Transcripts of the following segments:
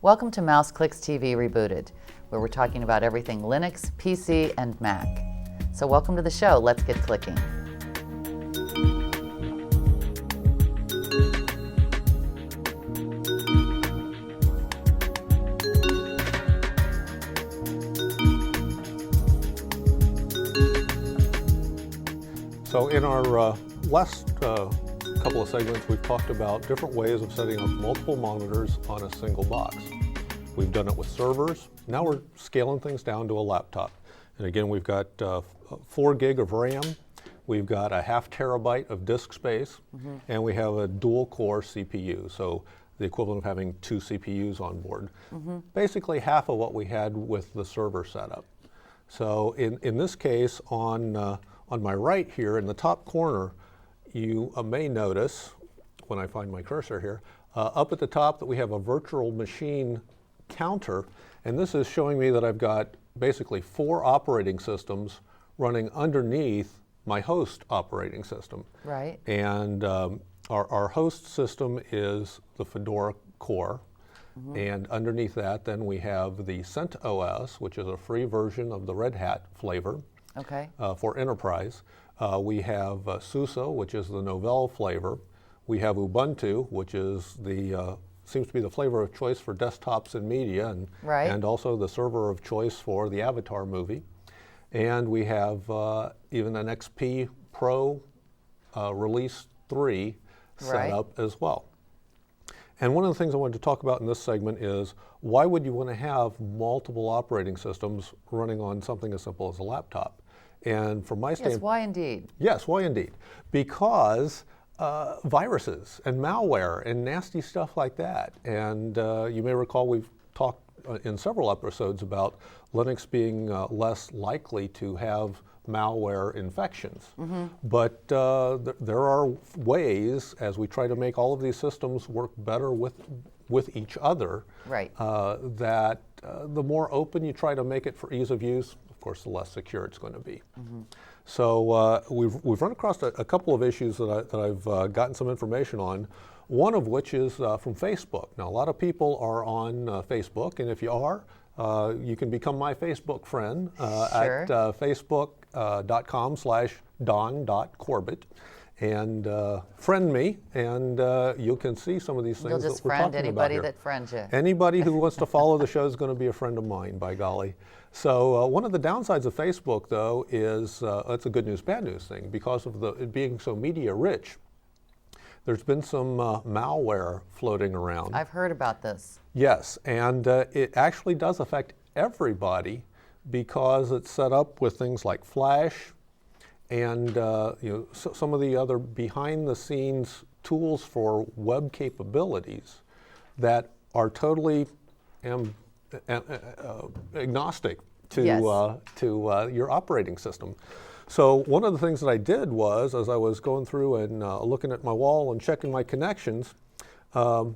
Welcome to Mouse Clicks TV Rebooted, where we're talking about everything Linux, PC, and Mac. So welcome to the show. Let's get clicking. So in our last couple of segments, we've talked about different ways of setting up multiple monitors on a single box. We've done it with servers. Now we're scaling things down to a laptop. And again, we've got 4 gig of RAM. We've got a 0.5 terabyte of disk space, and we have a dual core CPU. So the equivalent of having 2 CPUs on board. Basically half of what we had with the server setup. So in this case, on my right here in the top corner, you may notice, when I find my cursor here, up at the top that we have a virtual machine counter, and this is showing me that I've got basically 4 operating systems running underneath my host operating system. Right. And our host system is the Fedora core, and underneath that then we have the CentOS, which is a free version of the Red Hat flavor. Okay. For enterprise. We have SUSE, which is the Novell flavor. We have Ubuntu, which is the seems to be the flavor of choice for desktops and media, and also the server of choice for the Avatar movie. And we have even an XP Pro Release 3 set up as well. And one of the things I wanted to talk about in this segment is, why would you want to have multiple operating systems running on something as simple as a laptop? And from my standpoint... Yes, why indeed? Yes, why indeed? Because viruses and malware and nasty stuff like that. And you may recall we've talked in several episodes about Linux being less likely to have malware infections. But there are ways, as we try to make all of these systems work better with each other, that the more open you try to make it for ease of use, of course, the less secure it's going to be. So we've run across a couple of issues that I've gotten some information on, one of which is from Facebook. Now, a lot of people are on Facebook, and if you are, you can become my Facebook friend at facebook.com/don.corbett and friend me, and you can see some of these things. You'll just that we're friend talking about anybody here. that friends you. Anybody who wants to follow the show is going to be a friend of mine, by golly. So one of the downsides of Facebook, though, is it's a good news, bad news thing. Because of it being so media rich, there's been some malware floating around. I've heard about this. Yes, and it actually does affect everybody because it's set up with things like Flash and some of the other behind-the-scenes tools for web capabilities that are totally agnostic to your operating system. So one of the things that I did was, as I was going through and looking at my wall and checking my connections, I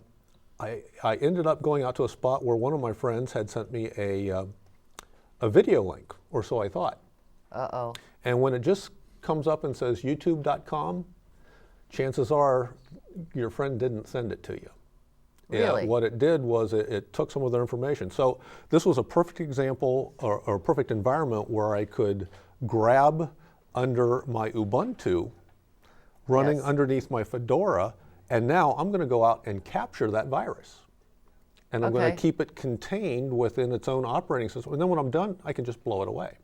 ended up going out to a spot where one of my friends had sent me a video link, or so I thought. Uh-oh. And when it just comes up and says youtube.com, chances are your friend didn't send it to you. Really? What it did was it took some of their information. So this was a perfect example or a perfect environment where I could grab under my Ubuntu running underneath my Fedora, and now I'm going to go out and capture that virus. And I'm going to keep it contained within its own operating system. And then when I'm done, I can just blow it away.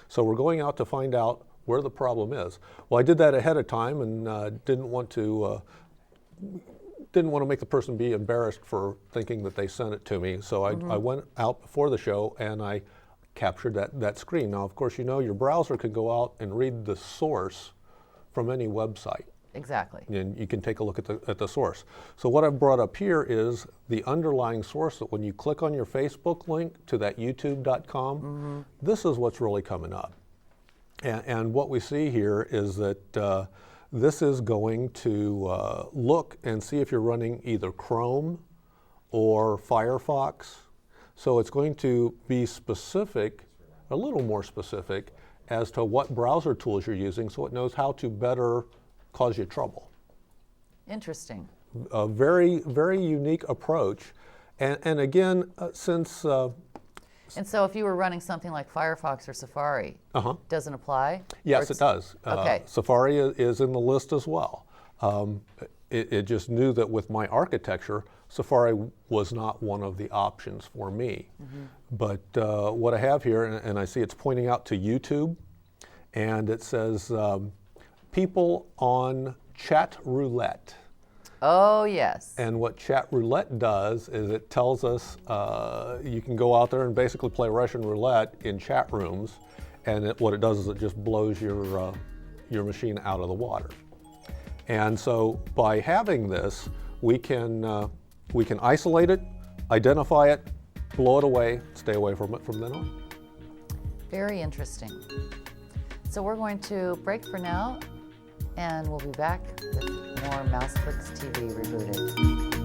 So we're going out to find out where the problem is. Well, I did that ahead of time and didn't want to make the person be embarrassed for thinking that they sent it to me. So I went out before the show and I captured that screen. Now, of course, you know your browser can go out and read the source from any website. Exactly. And you can take a look at the source. So what I've brought up here is the underlying source that when you click on your Facebook link to that youtube.com, this is what's really coming up. And what we see here is that this is going to look and see if you're running either Chrome or Firefox. So it's going to be specific, a little more specific, as to what browser tools you're using, so it knows how to better cause you trouble. Interesting. A very, very unique approach. And again, since And so if you were running something like Firefox or Safari, doesn't apply? yes, it does. Okay. Safari is in the list as well. It just knew that with my architecture, Safari was not one of the options for me. But what I have here, and I see it's pointing out to YouTube, and it says people on chat roulette. Oh, yes. And what chat roulette does is it tells us you can go out there and basically play Russian roulette in chat rooms, and what it does is it just blows your machine out of the water. And so by having this, we can isolate it, identify it, blow it away, stay away from it from then on. Very interesting. So we're going to break for now, and we'll be back with more Mouse Clicks TV Rebooted.